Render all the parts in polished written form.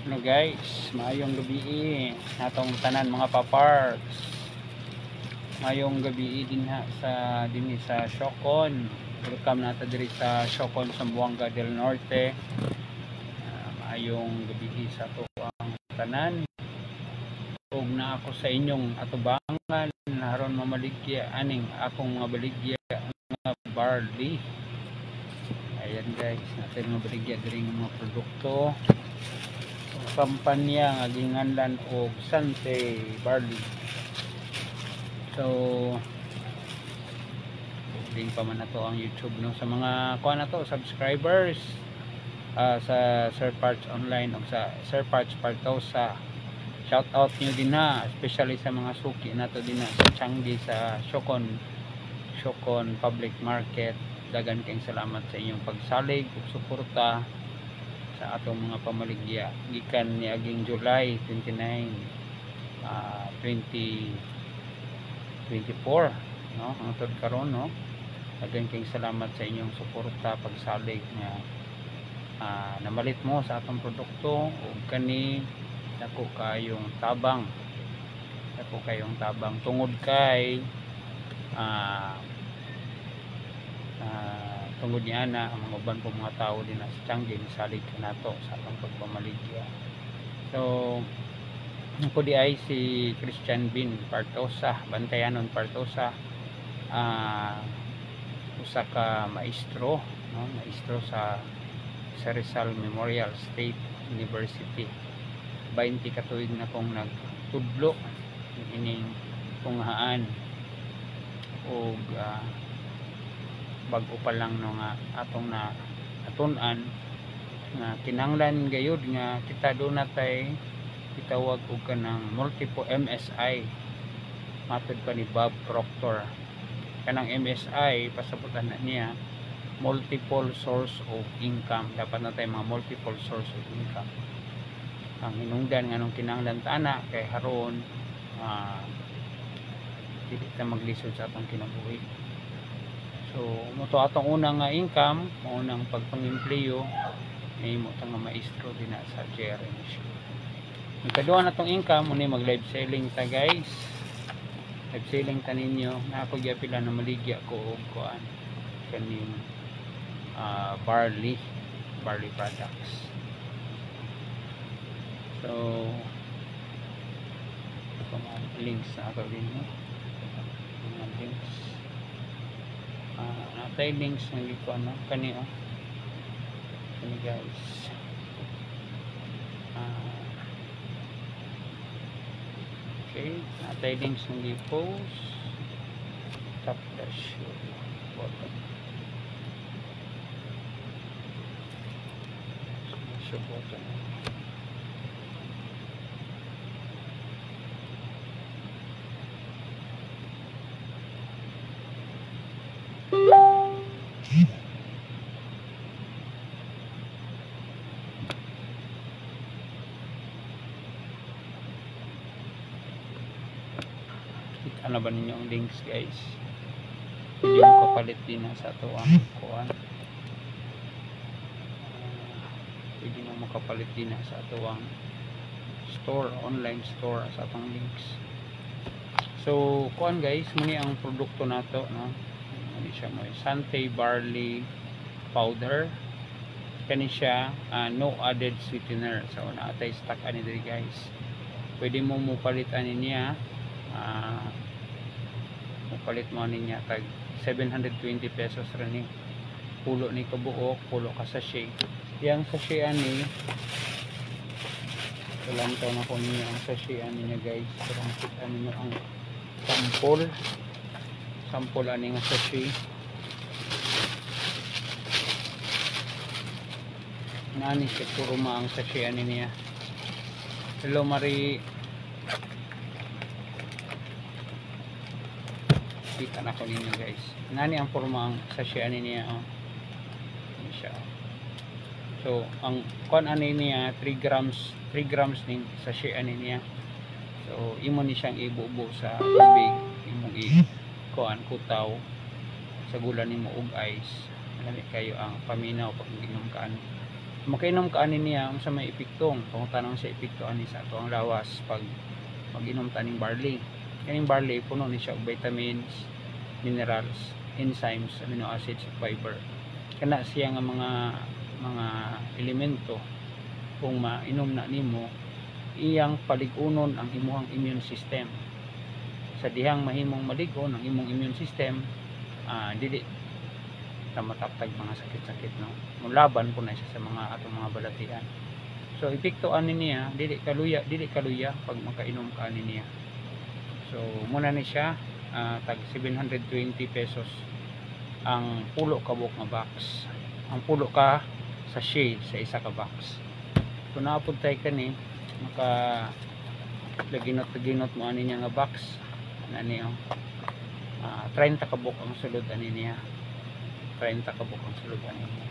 Hello guys, maayong gabi natong tanan mga paparks. Maayong gabi din ha sa Siocon. Welcome nato diri sa Siocon, Zamboanga del Norte. Maayong gabi sa tuang tanan. Ug na ako sa inyong atubangan naron mamaligya aning akong mga baligya nga barley. Ayan guys, natin mabaligya diri nga mga produkto. Kampanya nga ginganlan og Sante Barley. So link pa man nato ang YouTube no sa mga kuha na to subscribers sa Sir Parts Online o sa Sir Parts Partosa. Shout out niyo din ha, especially sa mga suki nato din sa Changi sa Siocon Public Market. Dagan kayong salamat sa inyong pagsalig ug suporta sa atong mga pamaligya gikan ni aging July 29 2024 no hangtod karon no. Dagan kayong salamat sa inyong suporta pagsalig nga namalit mo sa atong produkto ug kani dako kayong tabang tungod kay tungod niya na ang mga uban po mga tao din na sa Changi salig nato sa atong pagpamaligya. So ako di ay si Christian Bin Partosa, Bantayanon Partosa, usa ka maestro no, maestro sa Rizal Memorial State University. 20 ka tuig na kong nagtudlo ining punghaan og bago pa lang no nga atong na atun-an nga kinahanglan gayud nga kita do natay itawag og kanang multiple MSI matud pa ni Bob Proctor. Kanang MSI pasabutan na niya multiple source of income. Dapat natay mga multiple source of income. Ang hinungdan nga nung kinahanglan tana kay haron dili ta maglisod sa atong kinabuhi. So moto atong unang income, unang pagpangempleyo ay mo tang maestro din sa GRMC. Ang kaduha natong income muna mag live selling ta guys. Live selling ta ninyo na ako gyapila na maligya ko og kuan kaning barley products. So mga links na ato din no. Mga links natay links ng liko no kani kani guys okay natay links ng post top dash bottom show bottom. Ano ba ninyo ang links guys? Pwede mo kapalit din sa ito ang kuhan. Pwede mo makapalit din sa ito ang store, online store sa itong links. So kuhan guys, muni ang produkto nato no. Muni siya mo Sante Barley Powder. Kani siya no added sweetener. So naatay stock ani diri guys. Pwede mo mupalit ani niya palit mo niya tag 720 pesos rin pulo ni kabuok, pulo ka sachet. Yang sachet ani kalantaw na ko niya ang sachet ani niya guys. Parang kita niyo ang sample ani nga sachet nani siya puro maang sachet ani niya. Hello Marie, kita na ko ninyo guys. Nani ang forma ang sachet ani niya siya. So ang kon ani niya 3 grams ning sachet ani niya. So imo ni siyang ibubo sa tubig, imong kuan kutaw sa gulan nimo og ice. Lami kayo ang paminaw pag ginom kaan makainom ka ani niya sa may epektong kung tanong sa epekto ani sa ato ang lawas pag mag-inom taning barley. Kaning barley puno ni siya og vitamins, minerals, enzymes, amino acids, fiber. Kana siya nga mga elemento kung mainom na nimo iyang paligunon ang imong immune system. Sa dihang mahimong maligon ang imong immune system, dili na mataptag mga sakit-sakit, no. Mulaban po na siya sa mga atong mga balatian. So epekto ani niya dili kaluya pag makainom ka ani niya. So muna ni siya tag 720 pesos ang pulo ka buok nga box. Ang pulo ka sachet sa isa ka box. Kung naapod tayo kani maka laginot mo ani niya nga box ani 30 ka buok ang sulod ani niya. 30 ka buok ang sulod ani niya.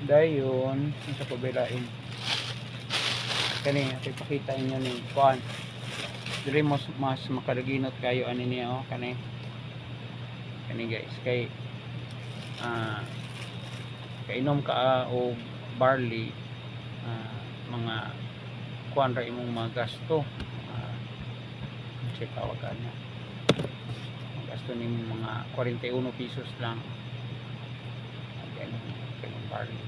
Dayon sa pabilain kani ipakita inyo ni kuan dili mas makalaginot kayo ani niya kani guys kay kainom ka o barley mga kuan ra imong mga gasto check tawag ka niya ang gasto nimo mga 41 pesos lang kainom barley.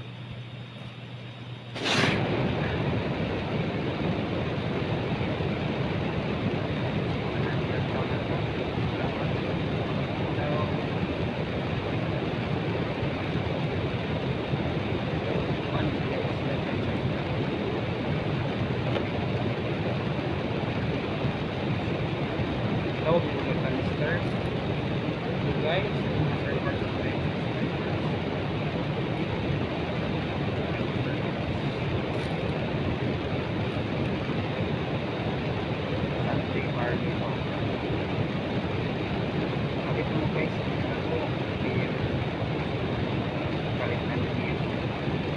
Tawag po yung canister guys something barley bakit mo guys kalit na niya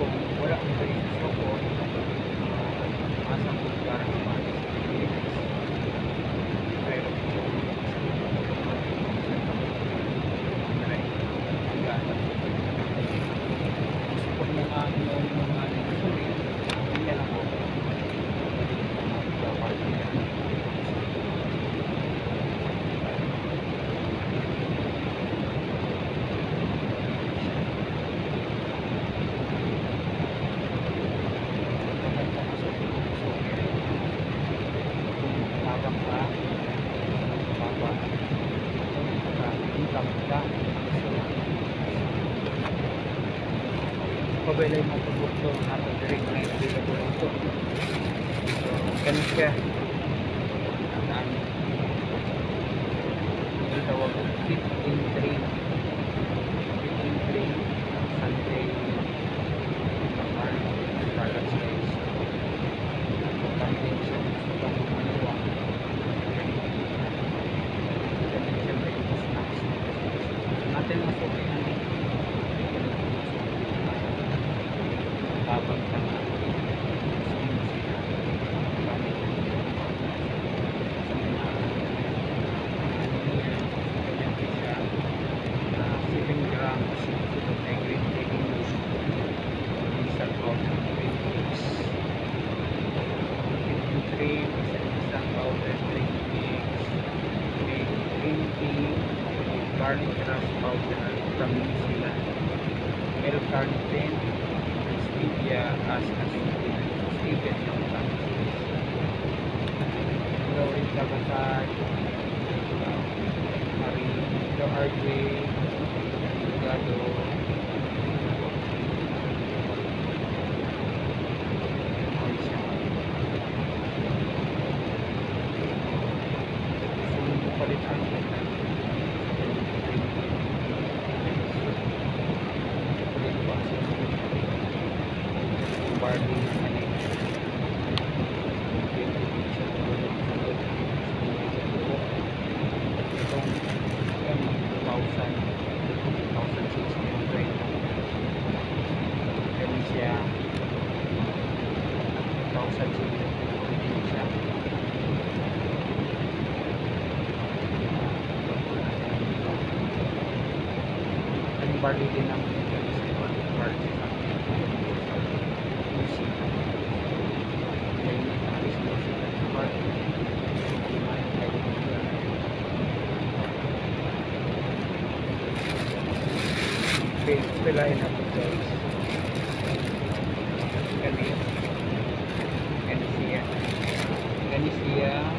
kung wala ko sa iso ko masang parang umalis pero pabalay mo produkto natin direct na available ito. So, ganun siya. Ang tawag 15-3 Sunday products guys. Konting siya sa pangalawa. Ganun siya ba yung snacks natin masukin natin. Habang ka na garlic crust powder from New Zealand, milk carnitine, stevia as a stevia from Francis, Lorin Tabasag, Marino Hardway, Gado, barley din ang barley.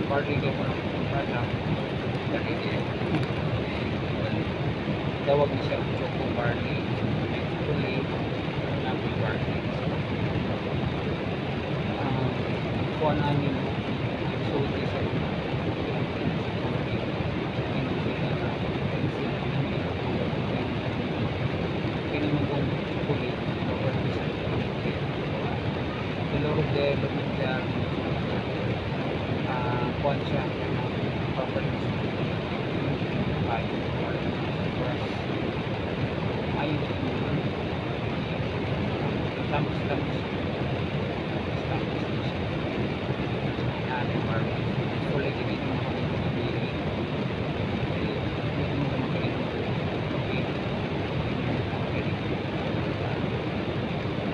barley kay mo na tawag niya siya choco barley, fully nappy barley. Kuha na niyo sulti sa kinamagong fully over the loro de lumidya kuha siya properties ayun tamis boleh jadi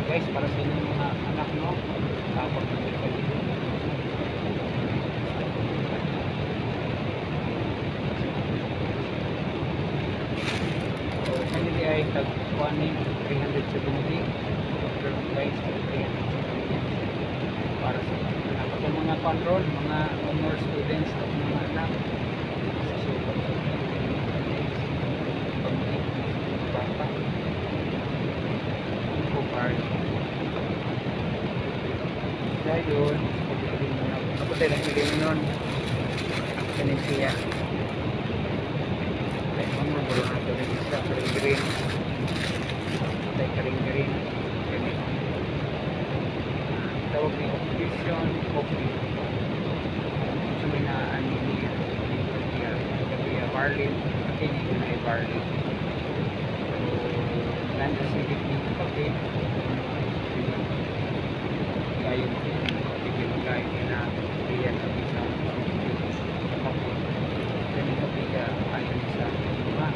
guys, para sa inyong mga anak, no, tapos kanili ay tag-1 370 guys, para sa mga control, mga honor students at mga anak sa super bata ko card yun kapatid ang hili mo nun kanin siya ay mga gulo na ito rin sa karing-green ay karing-green tawag ni occupation coffee sabi na anili barley hindi ko na barley so nandisigit dito kape kayo bigyan mo kayo na iyan ang isang kape then kape ka ayon sa mga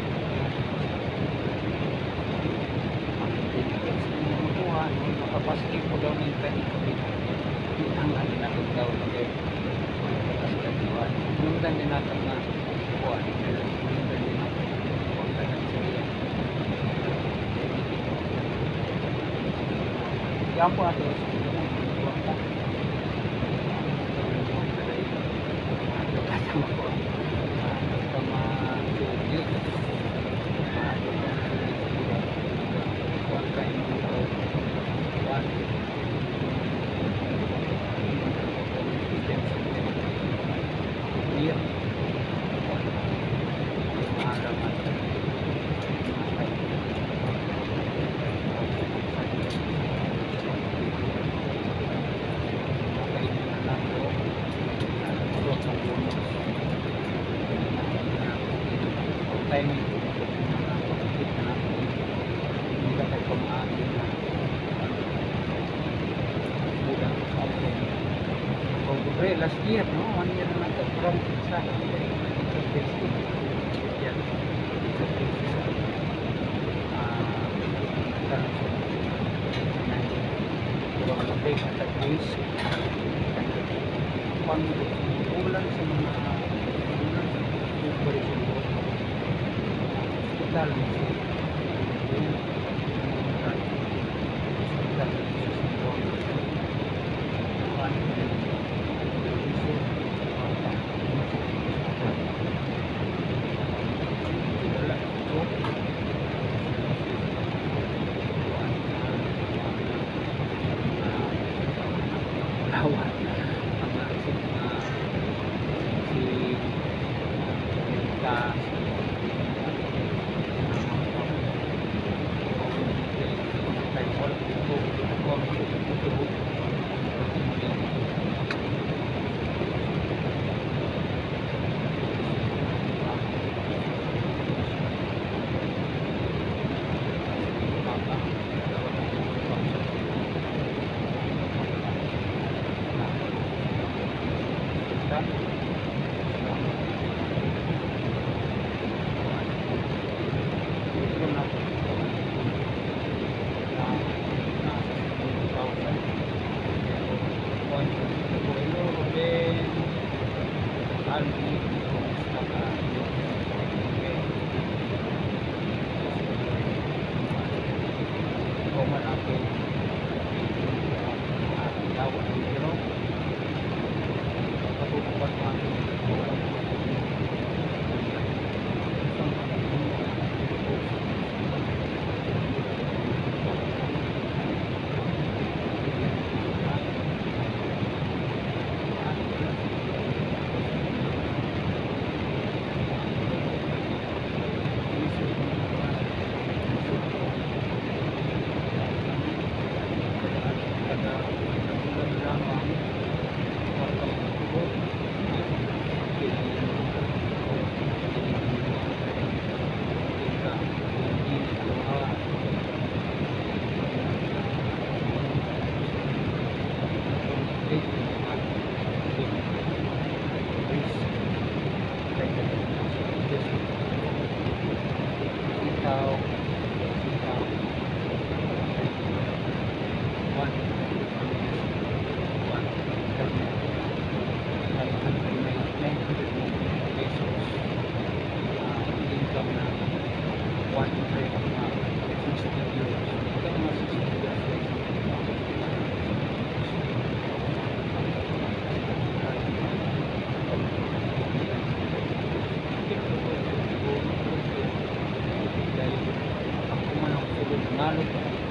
makapastig po daw ng kanin kape ang natin daw okay nundan din natin na kuhan nundan din natin yan po ato timing hindi ka tayo pamaagi na Oktubre, last year, no? 1 year na natin from sa yan ulan sa mga hospital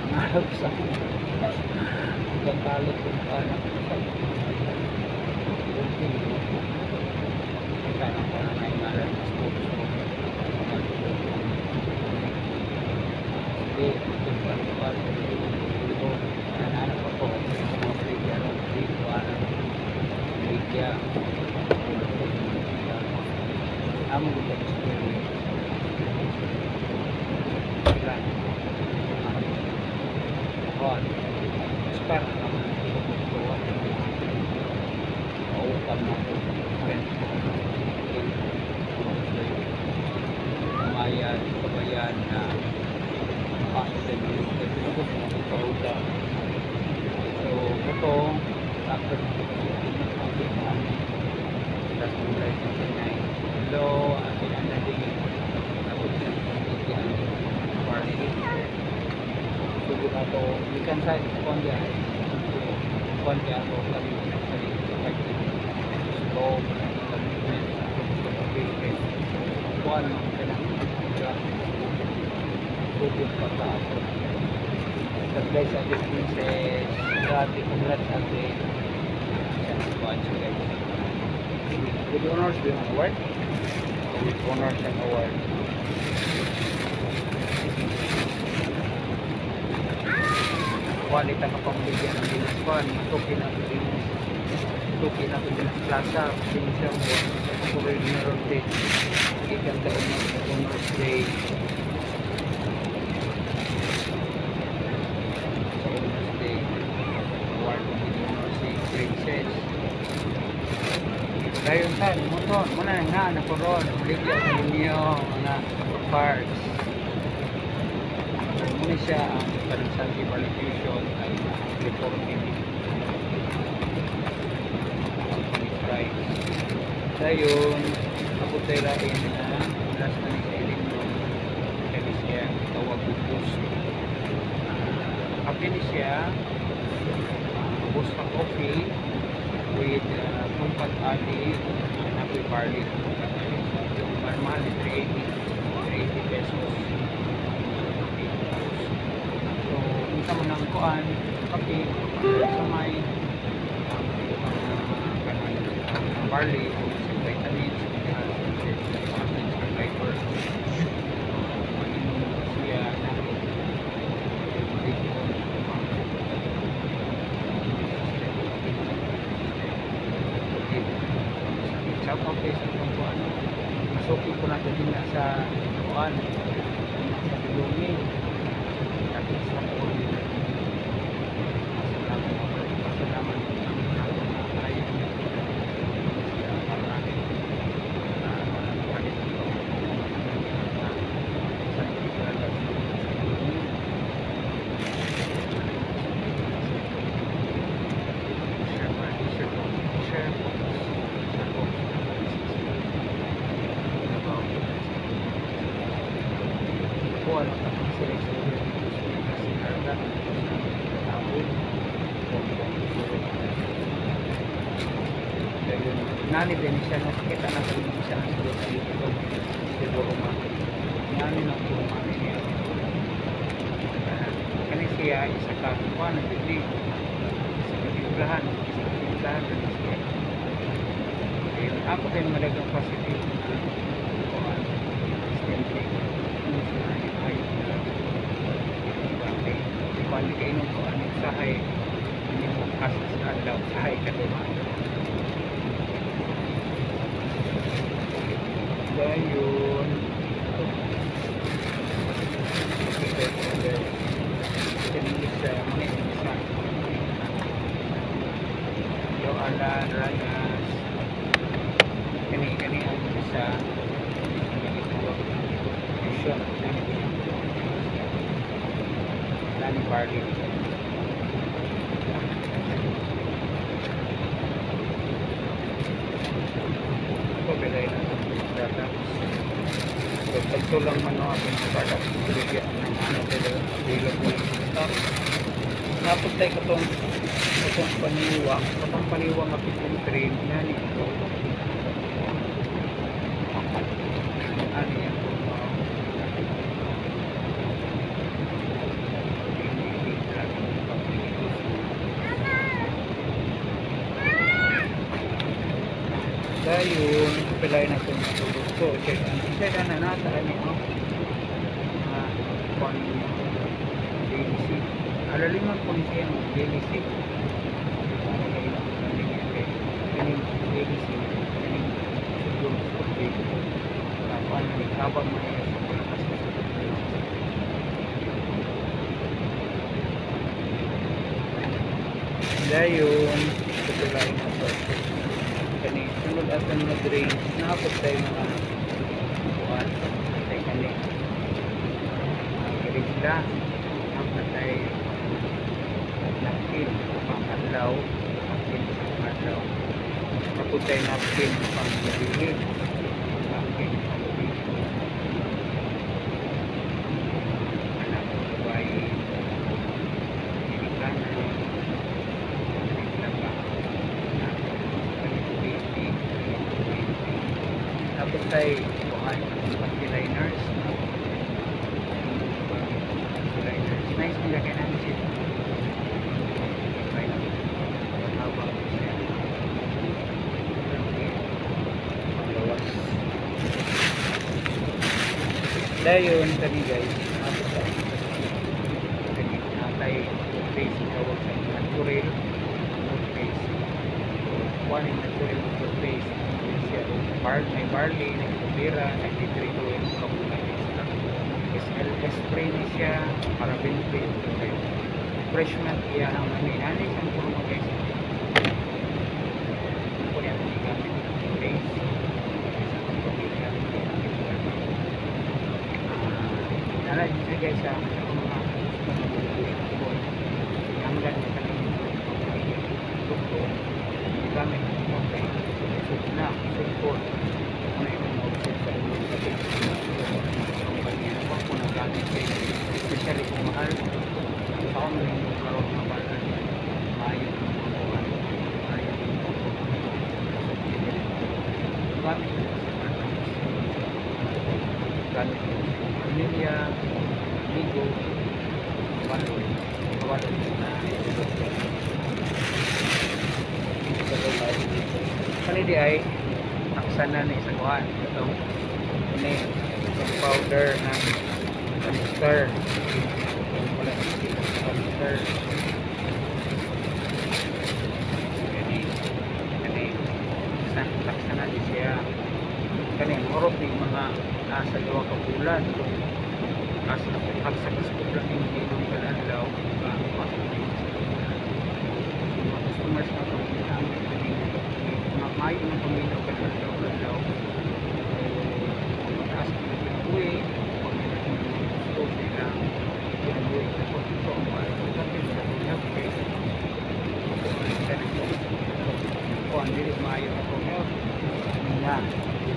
Nangalot sa pagkalot kung paano sana ko na may ngalan mas puso hindi ito pa ito nanalo pa po mga pligya dito pligya amo dito para naman maupang na umayan, kabayan na makasasend yung pinagod na magpauta. So, ito after that's the right thing. Hello, akin ang naging atau ikan saya kondia atau kami slow kuan kena tutup kata terkait saja princess gratis kumlat saja watch guys with honors doing award with honors and award. Kualita ka pang bigyan ng binaskuan, tukin ako din sa plaza, sinisya mo, kurir na rotate, ikan taon na sa honors day. Sa honors day, award ng honors day, princess. Dayon saan, muna nga, nakuron, bigyan sa inyo, mga parts. Muna siya ang panansang evaluation ay reporting price. Dayon, ako tayo rin na last na ni Kailin mo kaya siya tawag ko post. Happy ni siya post pa coffee with kumpat ali and happy barley. Yung normal 380 pesos. Mo ng kuan kape sa may barley vitamins fiber siya shout out sa itong kuan masuki ko na ito din sa kuan sa Lumi at sa nani din siya no kita na sa siya siguro nani na po niya kani siya isa ka kuan na bigli sa kabilahan ako din madagang positive kuan kuan kay no kuan sa hay ilaw sa hay katuman. Dayon kinisa mga Alan Rayas kani ang isa vision Lani Barley pabelay na data so pagto lang man ating product bigyan ng ano available stock napuntay ko itong paniwang apit yung train yan ito ano yan dayon pilay na itong so check na nata ano DLC alaliman po niya yung DLC DLC habang may dayon pagkalain na ito kani sunod atin na drain naapot tayo mga buwan tayo kani kaya sila naapot tayo napkin pang-adlaw napkin pang-adlaw naapot tayo napkin pang-gabihin napkin pang-gabihin anak babae Amerikana tapos tayo buhay liners nice nilagay namin siya habang siya panglawas dayon tani guys tapos tayo tayo face tawag sa natural face one in natural face may barley, nagkubira, nagtitrito yung kabunan SLS spray na siya para benefit freshman iya ang ani ang puro mo guys po yan gamit base nala dito guys sa mga hanggang na kanina gamit na support na yung object sa inyong kapit kumpanya na po nagamit kayo especially kung mahal sa kong rin yung karoon na balan ayaw ng mga buwan ayaw ng mga buwan gamit pamilya amigo waloy na kanidi ay nakasana na isang kuhan itong ini itong powder na canister wala canister kani nakasana di siya kani morot ni mga nasa 2 ka bulan asa pagsakasakot lang hindi ng kalanlaw mga customers na mayo ng pamilya ka na daw mataas na pinabuhi gusto nila pinabuhi sa pagkito ang mahal sa kapit sa healthcare kung hindi mayo na pamilya na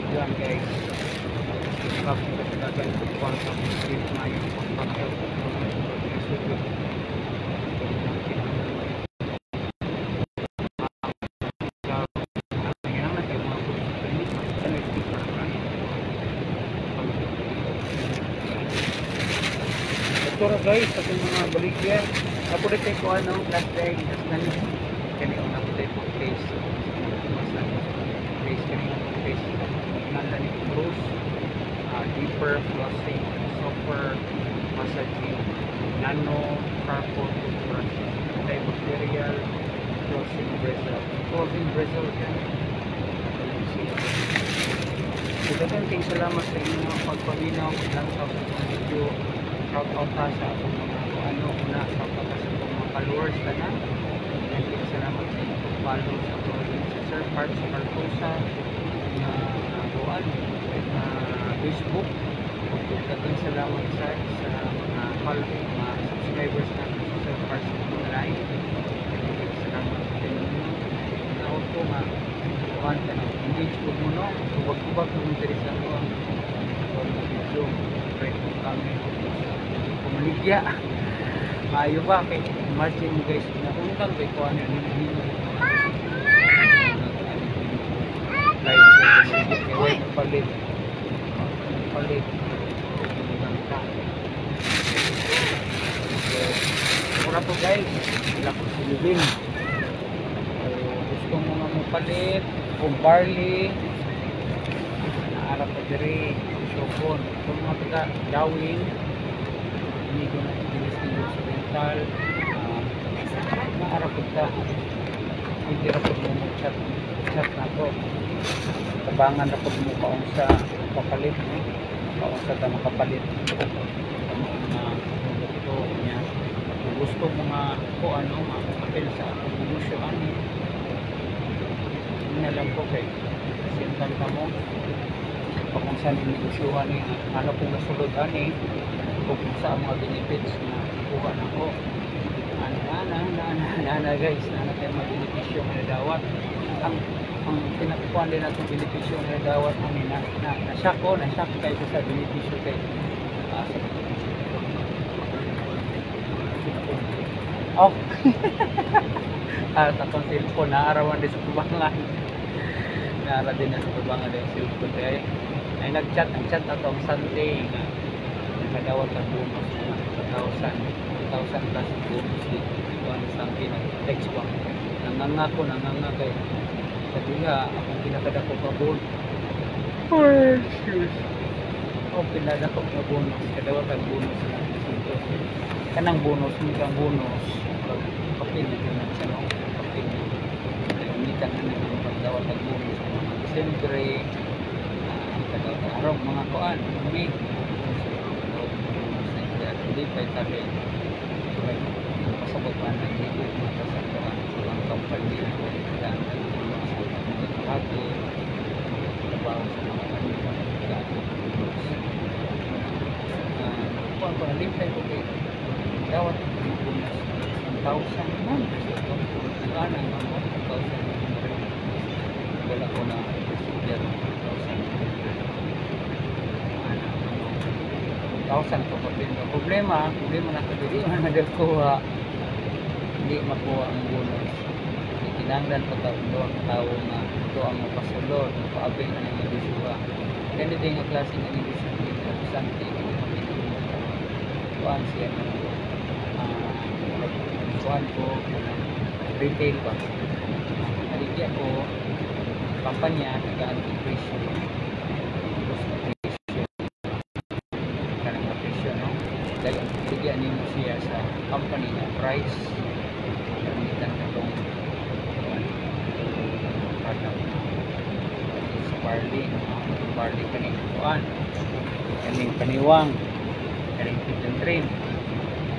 yan guys kapit sa talagang pagkuhan sa pagkito mayo pagkakil ito guys sa mga baligya ako rin tayo kuha ng last day as na kani ako na po tayo po face face kani ako face nanda ni Bruce deeper flossing softer massaging nano carbon toothbrush antibacterial flossing Brazil. Clothing Brazil yan. Daghang kayong salamat sa inyong pagpabinaw lang sa video. Shout out sa akong mga ano una sa mga followers na na. Daghang salamat sa inyong pag-follow sa Sir Parts Cartosa na buwan na Facebook. Daghang salamat sa mga follow, mga subscribers na sa Sir Parts Online. Daghang salamat sa inyo. Naon ko nga kuhan ka na engage ko mo no. Kubag-kubag kung interesan ko ang video. Pwede ko kami kumaligya. Maayo ba kay imagine mo guys nakuntan kay kuhan yun live kay way palit mura to guys sila ko silubin gusto mo nga mo palit o barley naarap pa diri sopon kung mga taga gawin hindi ko na inis-inis sa rental naarap ka hindi rapod mo chat na ko tabangan rapod mo kaong sa papalit kaong sa makapalit gusto mo nga ko ano makapil sa negosyo ani hindi na lang ko kay sintan ka mo kung saan yung negosyohan ni ano kung nasulod ani kung sa mga benefits na kuha na ko ana guys na tayo mga benepisyo na dawat ang pinakukuhan din natin benepisyo na dawat ani na-shock kayo sa benepisyo kay oh takong cellphone naarawan din sa tubangan naara din sa tubangan din sa cellphone kaya ay nag-chat ato ang Sunday nga nakadawat ang bonus na 1,000 plus bonus dito ang Sunday nag-text ko nangangako kay kaya akong pinakadako pa bonus pinadako na bonus kadawat ang bonus na kanang bonus kang bonus kapil na siya no kapil umitan na ng pagdawat ng bonus December araw mga kuan may hindi pa itabi pasabot pa na hindi ko matasakuan sa company na ako trabaho sa mga kanila kuan ko na limpay ko kay dawat ang bonus 1,000 man sana ang 1,000 wala ko na procedure 1,000 ko problema na ko dili man nagakuha hindi makuha ang bonus kinanglan pa tao nga ito ang mapasulod paabing na ng negosyo kaya din ang klase ng negosyo dito something kuan siya kuan ko retail ba naligya ko kampanya nag-anti-presyo kanang presyo no dahil naligya nimo siya sa company na price kamitan katong product sa barley kaning kuan kaning paniwang kaning chicken train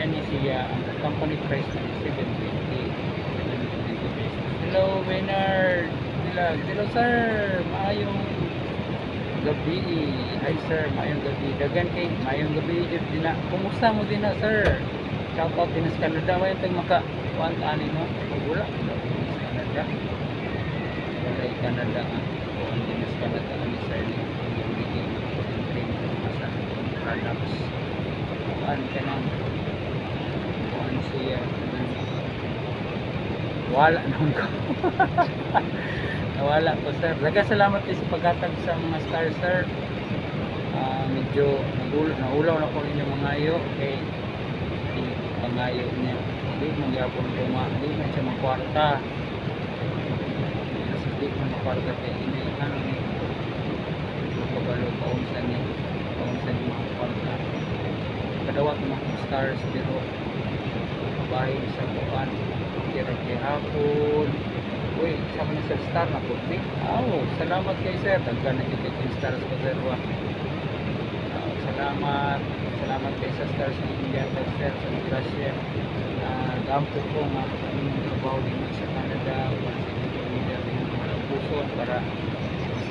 yan siya ang company price na 720 hello Bernard hello sir maayong gabi hi sir maayong gabi dagan kay maayong gabi din na kumusta mo din na sir shout out din sa Canada may tayong maka kuan ani no wala Canada wala Canada kuan din sa Canada ani sir products kuan kanang kuan siya wala naman ko nawala po sir daga salamat din sa paghatag sa mga star sir medyo naulaw na po ninyo mga ayo kay pangayo niya hindi magyapon hindi na siya makwarta hindi na makwarta kay ano ni pagkabalo paunsa ni mga kwarta kadawat mga stars pero bahay sa buwan kira hapon Sama na sa star na puti. Salamat kay sir. Daghan na kita yung stars ko sir. Salamat. Salamat kay sa stars ng India sir. Sa Russia. Gampo ko nga kami trabaho din sa Canada. Puso para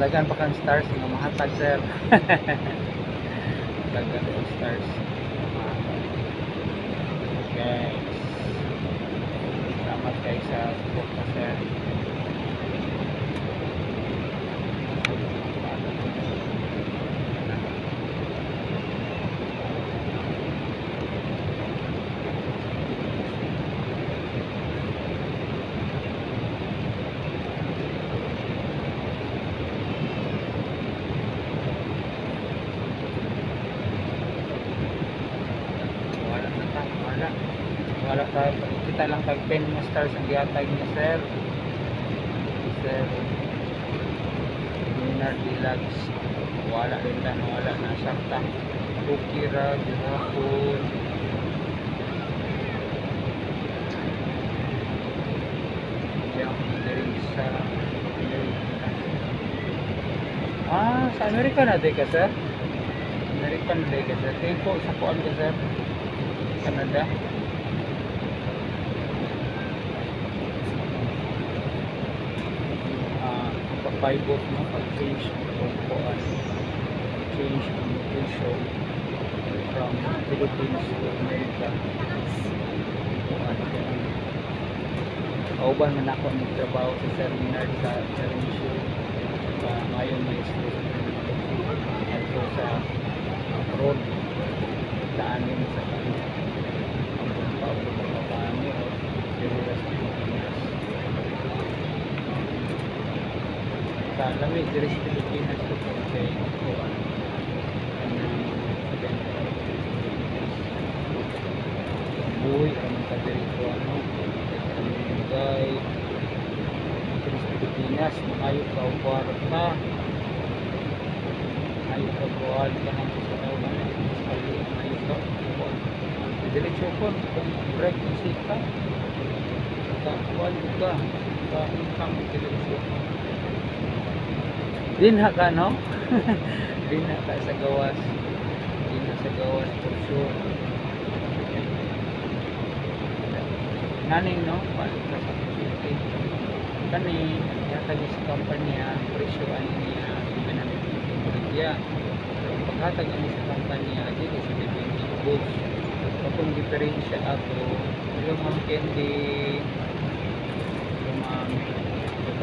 daghan pa kang stars nga mahatag sir. Daghan pa stars. Okay. Salamat kay sa support ko sir. Wala tayo, kita lang tag 10 na stars ang gihatag niya sir. Sir Minar Dilags, wala rin lang, wala na sakta. Bukira, Girafon, diyan rin sa sa Amerika na day ka sir. American day ka sir. Thank you sa kuan ka sir. Canada. Pag-pivot mo, pag-change kung change ang location from Philippines to America. Kauban man ako nagtrabaho sa seminar sa Mission ngayon may ito sa road daanin sa kanya ang pagpapakami o Pilipinas sa lamig diri sa Pilipinas ito kay kuan buhay ang kadiri ko kay Pilipinas maayos ka ubar ka ayos ka buwan ka ng sa tawag ayos ka diretso po kung break ng sika kakuan ka income diretso dinha ka no dinha ka sa gawas for sure naning no balik ka sa positive kani yatag sa kampanya presyo ani niya pinanipya paghatag ani sa kampanya dito sa depende goods kung diferensya ato yung mga candy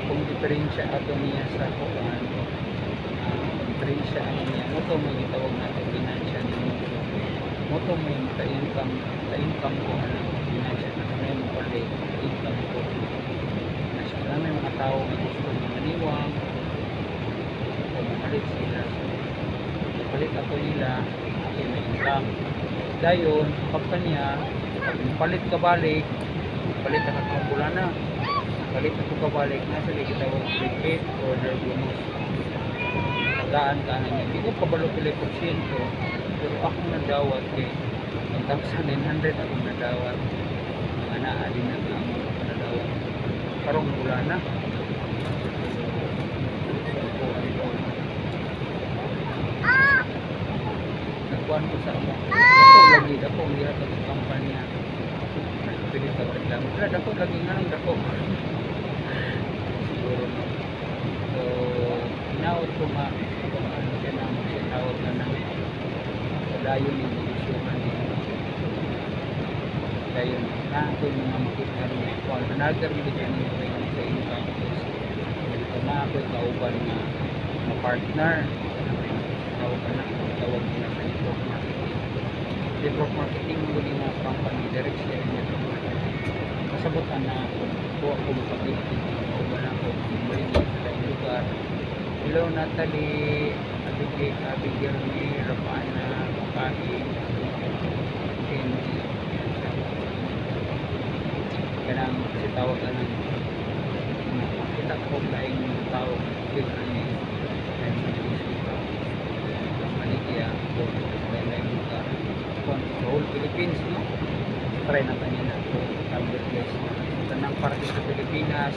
kung diferensya ato niya sa kuan diferensya ano niya mo to may gitawag natin financial mo to may ka-income ko ano financial na kami mo pala income ko may mga tao na gusto ng maniwang o mapalit sila palit ako nila ay may income dayon pagkanya pag palit ka balik palit ka kabulan na palit ako kabalik nasa li gitawag prepaid order bonus tagaan ka na niya hindi ko kabalo pila porsyento pero ako nadawat kay 1,900 ako nadawat mga naadin na ako nadawat karong bulan na nagkuhan ko sa ako lagi ako lihat ang kampanya pilit ako lang wala dako lagi nga lang dako siguro no so inaot ko nga ano siya na sinawag na ng dayon yung isyuhan din dayon na ito yung mga makita niya kung another bigyan niya sa income ito na ako'y kauban na partner kauban na tawag nila sa network marketing mo din na company direct share niya kasabutan na po ako mapag-itin kauban ako muli sa lugar. Hello Natalie, Abigail ni Rapana, Kaki, Kenji. Kanang si tawag na ng kita ko laing tawag kita ni Maligya ko lain lugar. Kung sa whole Philippines, no? Try natin yan ako. Tablet place. Tanang parte sa Pilipinas.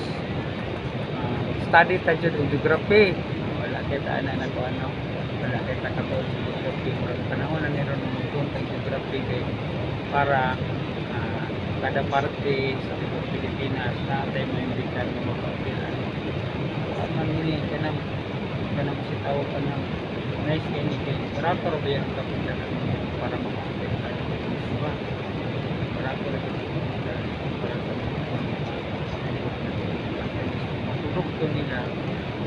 study ta jud og geography. Wala kay ta na ko ano. Wala kay ta katol sa geography. Pero panahon na niron mo tag geography kay para kada parte sa Pilipinas na tayo maimbitan ng mga kapilan. At manili ka na masitaw ka ng nice kay operator ba yan kapilan para makakapit tayo. Diba? Operator ba para produkto nila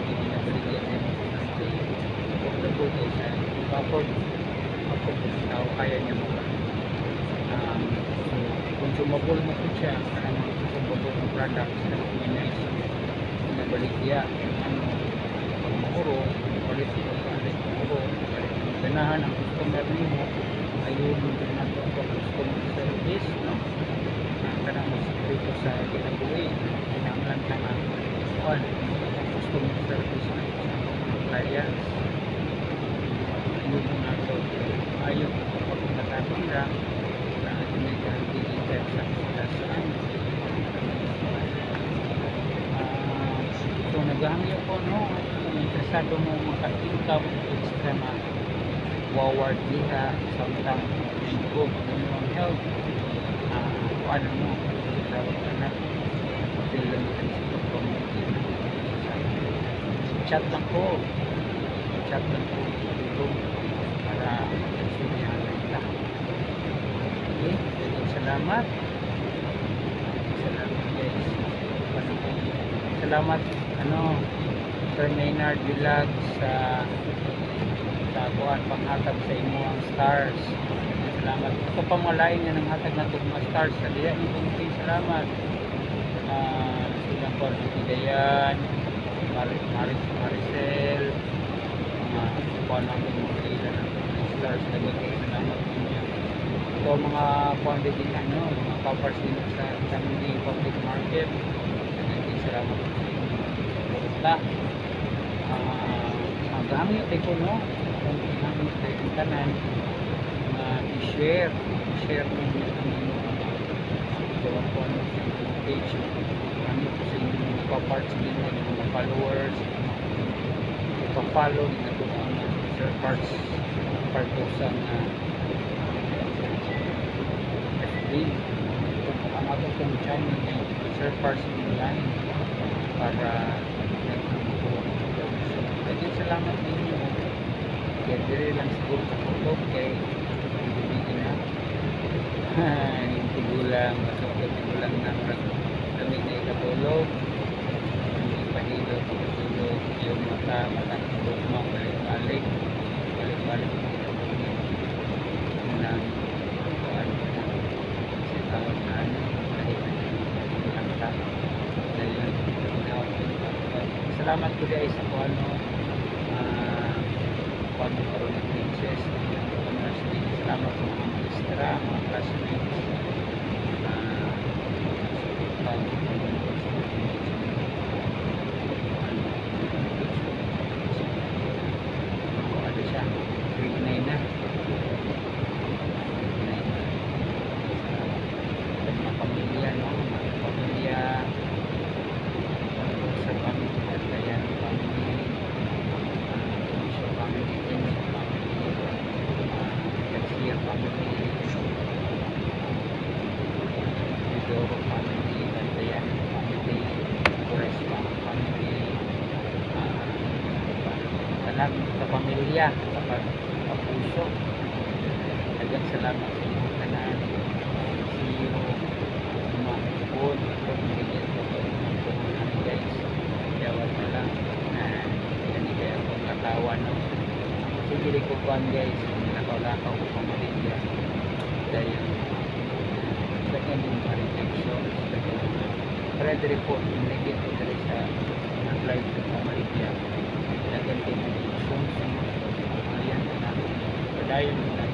hindi na baligyan din sa produkto sa kapag tao kaya niya mo consumable mo po siya ang consumable ng products na minais na baligya pag makuro palit makuro ganahan ang customer mo ayun din na ito ang customer service no kanang mas dito sa kinabuhi kinanglan ka na customer service na clients ayun na ito ayun pag natatanda na pinag-artigitan sa saan so naghahangyo ko no interesado mo maka-income extra na waward diha samtang improve ang health ano mo tawag ka na chat lang ko dito para sunyahan kita okay, salamat guys salamat Sir Maynard Vlog sa kuhan panghatag sa imo ang stars salamat ito pa malain nga ng hatag na itong mga stars sa diya yung salamat silang Cordidayan Maricel kuhan lang yung mga stars na salamat niya ito mga kuhan din mga covers din sa Family Public Market salamat sa maghangyo tayo ko no kung maghangyo tayo kung tanan i-share mo yung po ano page ano po sa inyo ipaparts din ng mga followers ipapollow din na ito ang Sir Parts Partosan FB ang atong channel ay Sir Parts Online para lagi salamat ninyo kaya diri lang siguro sa tulog kay bibigyan na yung tigulang masukot tigulang na kami na ikatulog hindi pahilog ikatulog yung mata tulog mo balik-balik na kuhaan kasi tawag na kahit nakita dahil salamat ko guys sa paano karoon ng princess salamat sa mga maestra mga classmates ano siya grade 9 na mga pamilya sa pamilya kaya sa pamilya sa pagpuso dagang salamat sa inyo tanan siyo umapon guys jawab na lang yan kaya akong katawan no? Sige rin ko kuhan guys nakaw-lakaw ko pamilya dahil second yung rejection red report yung negative dari sa apply sa pamilya dagan din ayan na padayon na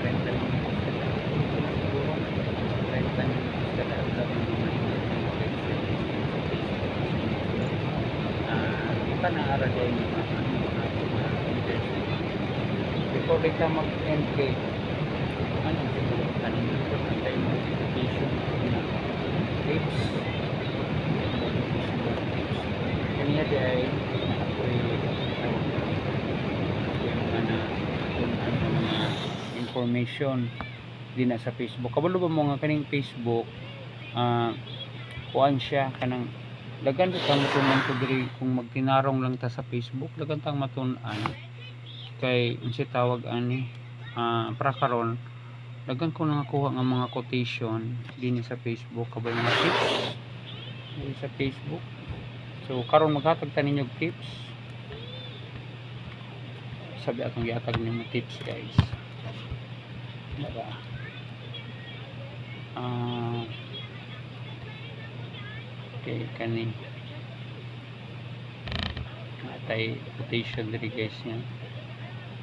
rental siguro rental kada adlaw kita na araday before kita mag-NK ano siguro kanina ito na tayo notification na tips kaniya di information din na sa Facebook. Kabalo ba mo nga kaning Facebook kuan siya kanang dagan tang matunan ko diri kung magtinarong lang ta sa Facebook, dagan tang matun-an kay unsa tawag ani para karon dagan ko nakakuha nga mga quotation din sa Facebook kabay mga tips din sa Facebook. So karon maghatag ta ninyo tips, sabi atong gihatag ninyo tips guys. Diba? Okay, kani natay quotation diri guys niya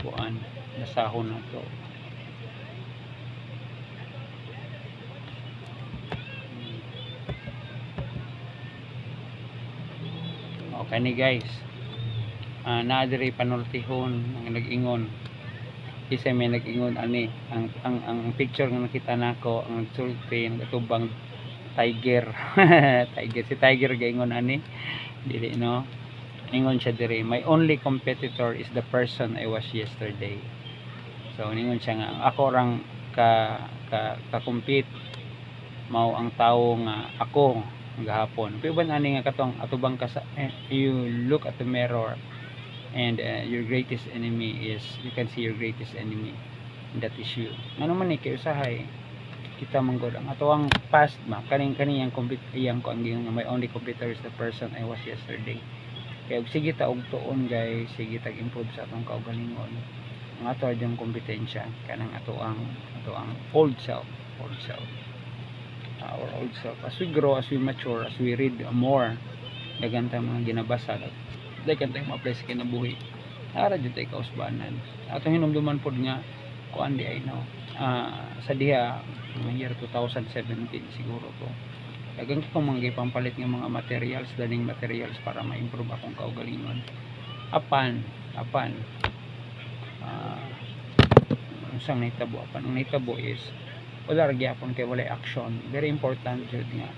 kuan nasahon na to. Okay ni guys, naa diri panultihon ang nag-ingon isa may nag-ingon ani ang picture nga nakita nako ang nagsulti nagtubang tiger tiger si tiger gaingon ani dili no, ingon siya diri, my only competitor is the person I was yesterday. So ningon siya nga ako rang ka-compete mao ang tawo nga ako gahapon. Piban ani nga katong atubang ka sa you look at the mirror and your greatest enemy is, you can see your greatest enemy, and that is you. Ano man ni kay usahay kita manggod ang atoang past ma kaning ang compete iyang ko ang my only competitor is the person I was yesterday. Kaya sige ta og tuon guys, sige tag improve sa atong kaugalingon ang ato adjang kompetensya kanang atoang old self our old self. As we grow, as we mature, as we read more, dagan ta mga ginabasa, dagan ta ma-apply sa kinabuhi, ara jud tay kausbanan atong hinumduman pod nga kuan di ay no sa diha year 2017 siguro to dagang ko mga gipampalit nga mga materials, learning materials para ma-improve akong kaugalingon. Apan unsang nahitabo apan ang nahitabo is wala ra gyapon kay walay action. Very important jud nga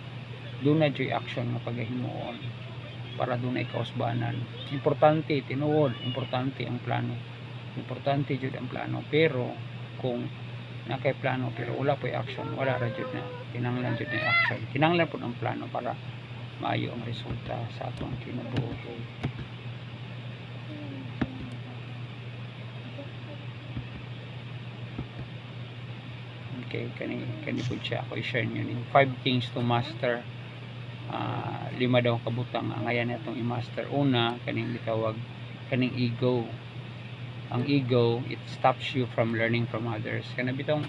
dunay joy action nga pagahimuon para dunay kausbanan. Importante tinuod, importante ang plano, importante jud ang plano, pero kung nakay plano pero wala po'y action, wala ra jud na kinahanglan jud na action. Kinahanglan po ang plano para maayo ang resulta sa atong kinabuhi. Okay, kani po siya ako i-share nyo ning 5 things to master. 5 daw kabutang ang ayan itong i-master. Una, kaning gitawag kaning ego. Ang ego, it stops you from learning from others. Kana bitong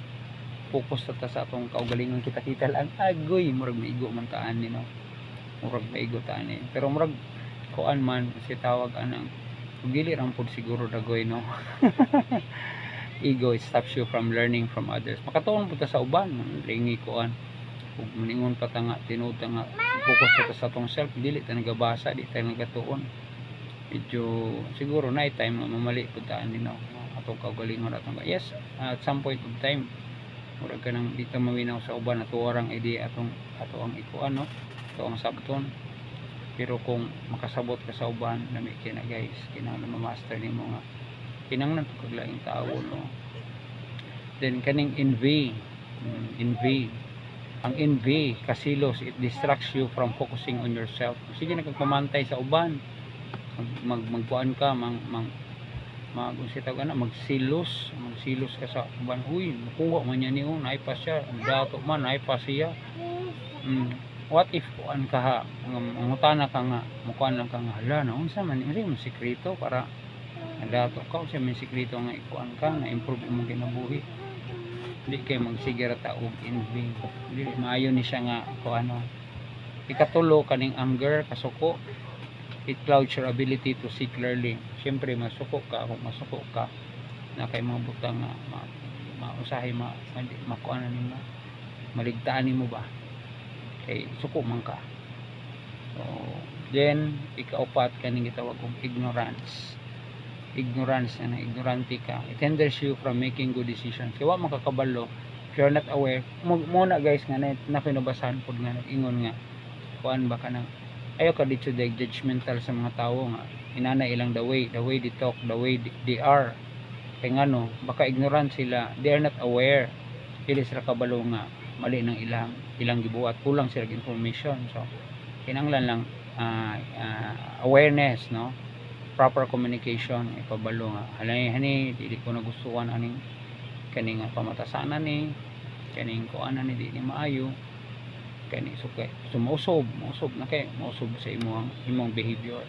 focus ta sa atong kaugalingon, kita lang agoy murag maigo man taan ni no, murag maigo taan ni, pero murag kuan man si tawag anang dili ra pud siguro dagoy no. Ego, it stops you from learning from others. Makatuon po ta sa uban lingi kuan ug moningon pa ta nga tinuod nga focus ta sa atong self, dili ta nagabasa, di ta nagatuon. Medyo siguro night time mamali pud ta ni no atong kaugalingon atong yes at some point of time murag ka nang di ta mawinaw sa uban ato warang idea atong ang ikuan no, ato ang sabton. Pero kung makasabot ka sa uban nami kina guys, kinahanglan ma-master nimo nga kinahanglan pud laing tawo no. Then kaning envy, ang envy kasilos, it distracts you from focusing on yourself. Sige nagpamantay sa uban, magkuan ka magsilos ka sa uban. Huy, makuha man niya niyo, naipa siya, dato man naipa siya. What if kuan ka ha, mangutana ka nga, mukuan lang ka nga, hala na unsa man iri mo sikreto para dato ka siya may sikreto nga ikuan ka na improve imong kinabuhi. Di kay magsigira ta og envy, dili maayo ni siya nga kuan no. Ikatulo kaning anger, kasuko, it clouds your ability to see clearly. Siyempre masuko ka, kung masuko ka na kay mga butang mausahay makuan nimo, maligtaan nimo ba kay suko man ka. So then ikaupat kaning gitawag kong ignorance na ignorante ka, it hinders you from making good decisions. Kaya wa makakabalo if you're not aware. Muna guys nga na pinabasahan pod nga ingon nga kuan ba ka nang ayaw ka dito judgmental sa mga tao nga inana ilang the way they talk, the way they are, kay ngano baka ignorant sila, they are not aware, dili sila kabalo nga mali ng ilang gibuhat, kulang sila information. So kinahanglan lang awareness, no, proper communication, ipabalo nga hani dili ko nagustuhan aning kaning pamatasanan ni kaning kuanan ni dili maayo kani sukay, so mausob na kay mausob sa imong behavior.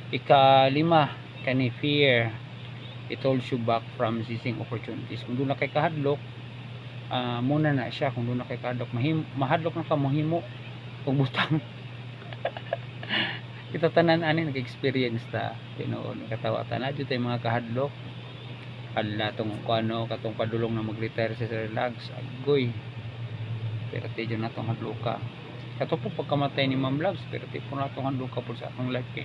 Ika-5 kani fear, it holds you back from seizing opportunities. Kung doon na kay kahadlok, muna na siya. Kung doon na kay kahadlok, mahadlok na ka mohimo og butang. Kita tanan ani nag-experience ta, tinuod katawa tanan jud tay mga kahadlok. Ala tong kuano katong padulong na mag-retire sa Sir Lags, agoy. Pero tiyo na tong hadloka. Kato po pagkamatay ni Ma'am Lags, pero tiyo po na tong hadloka po sa akong life kay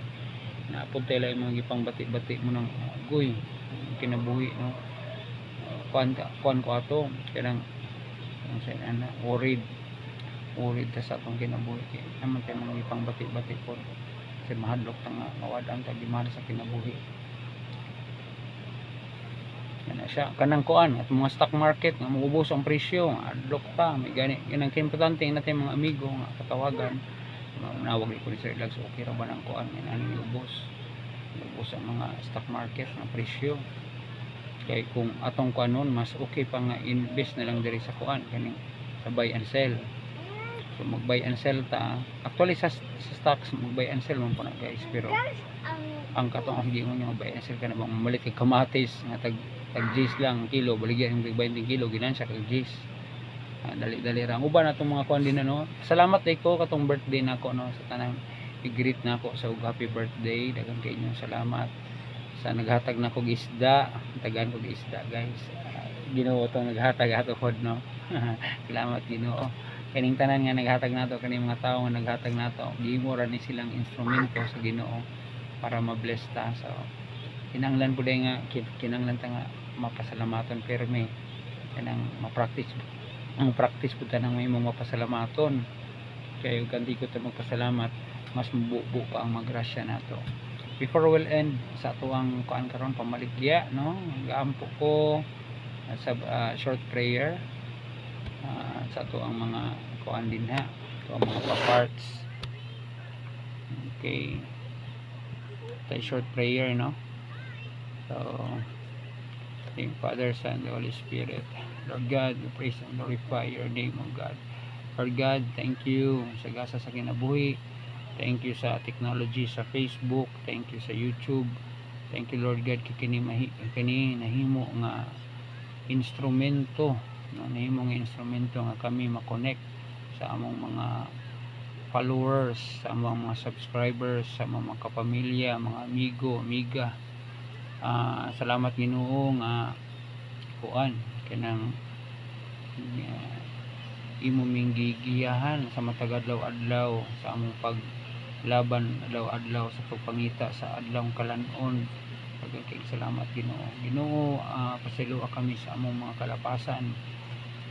napunta lang yung mga gipang bati-bati mo ng agoy kinabuhi, no. Kuan ko ato kanang worried ta sa atong kinabuhi kay naman tayo mga gipang bati-bati po kasi mahadlok ta nga mawadang ta gimana sa kinabuhi. Yan na siya kanang kuan at mga stock market nga maubos ang presyo, adlok ta may gani ganang importante natin mga amigo nga katawagan nawag ko ni Sir Lags, okay ra ba nang kuan nga ani ubos ang mga stock market ng presyo. Kay kung atong kuanon mas okay pa nga invest na lang diri sa kuan kaning sa buy and sell. So mag buy and sell ta actually sa stocks mag buy and sell man po na guys, pero ang katong giingon nga buy and sell kana bang malit kay kamatis nga tag G's lang kilo, baligyan yung 20 kilo ginansya kag G's. Dali ra uban atong mga kuan din, no. Salamat day ko katong birthday nako, no, sa tanang i-greet nako sa happy birthday, daghang kay inyo salamat sa naghatag nako isda, tagaan ko isda guys. Ginoo to naghatag ato pod, no. Salamat Ginoo kaning tanan nga naghatag nato, kaning mga tawo nga naghatag nato, gihimo ra ni silang instrumento sa Ginoo para ma-bless ta. So kinahanglan pud nga kinahanglan ta nga mapasalamaton perme kanang ma-practice ang practice po tanang may mga mapasalamaton kaya kandi ko ta magpasalamat mas mabubo pa ang magrasya nato. Before we'll end sa tuwang kuan karon pamaligya, no, gaampo ko sa short prayer sa tuwang mga kuan din ha, tuwang mga parts. Okay, tayo short prayer, no. So thank Father, Son, the Holy Spirit. Lord God, we praise and glorify your name, O God. Lord God, thank you sa gasa sa kinabuhi. Thank you sa technology sa Facebook. Thank you sa YouTube. Thank you Lord God kini nahimo nga instrumento, no, nahimo nga instrumento nga kami ma-connect sa among mga followers, sa among mga subscribers, sa mga kapamilya, mga amigo, amiga. Salamat Ginoo nga kuan kanang imo minggigiyahan sa matag adlaw-adlaw sa among paglaban adlaw-adlaw sa pagpangita sa adlawng kalan-on. Daghang salamat Ginoo. Ginoo, pasayloa kami sa among mga kalapasan,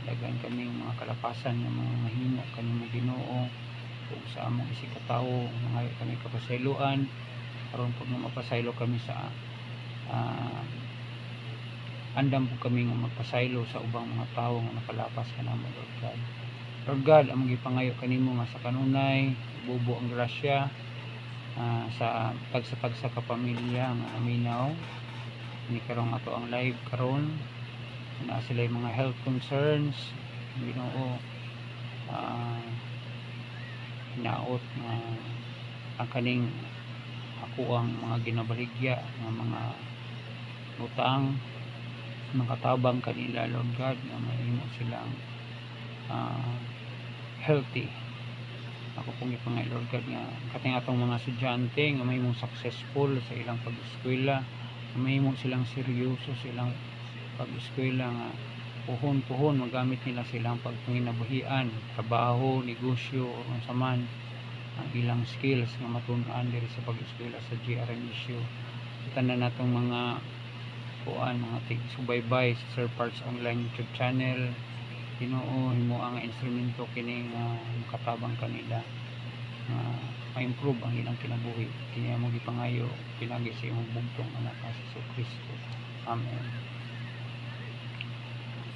daghang kaming mga kalapasan nga mga mahimo kanimo Ginoo ug sa among isikatawo mga kami kapasayloan aron pag mapasaylo kami sa andam po kami nga magpasaylo sa ubang mga tao nga nakalapas kanamo Lord God. Lord God, among gipangayo kanimo nga sa kanunay bubo ang grasya sa tagsa kapamilya nga aminaw ni karong ato ang live karon na sila mga health concerns Ginoo, hinaot nga ang kaning ako ang mga ginabaligya nga mga utang makatabang kanila Lord God na mahimo silang healthy. Ako pong ipangay Lord God nga kating atong mga estudyante nga mahimong successful sa ilang pag-eskwela, mahimo silang seryoso silang pag-eskwela nga puhon magamit nila silang pagpanginabuhian, trabaho, negosyo o unsa man ang ilang skills nga matun-an diri sa pag-eskwela sa GRMSU. Tanan natong mga kuan mga tig-subaybay sa Sir Parts Online YouTube channel. Ginoo, himo ang instrumento kini nga makatabang kanila ma-improve ang ilang kinabuhi. Kanya mo gipangayo pinagi sa imong bugtong anak nga si Kristo. Amen.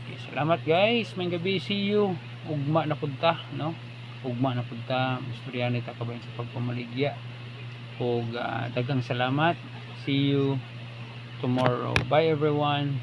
Okay, salamat guys. May gabi, see you. Ugma na punta, no? Ugma na punta. Istorya nita kabayan sa pagpamaligya. Ug daghang salamat. See you tomorrow. Bye everyone.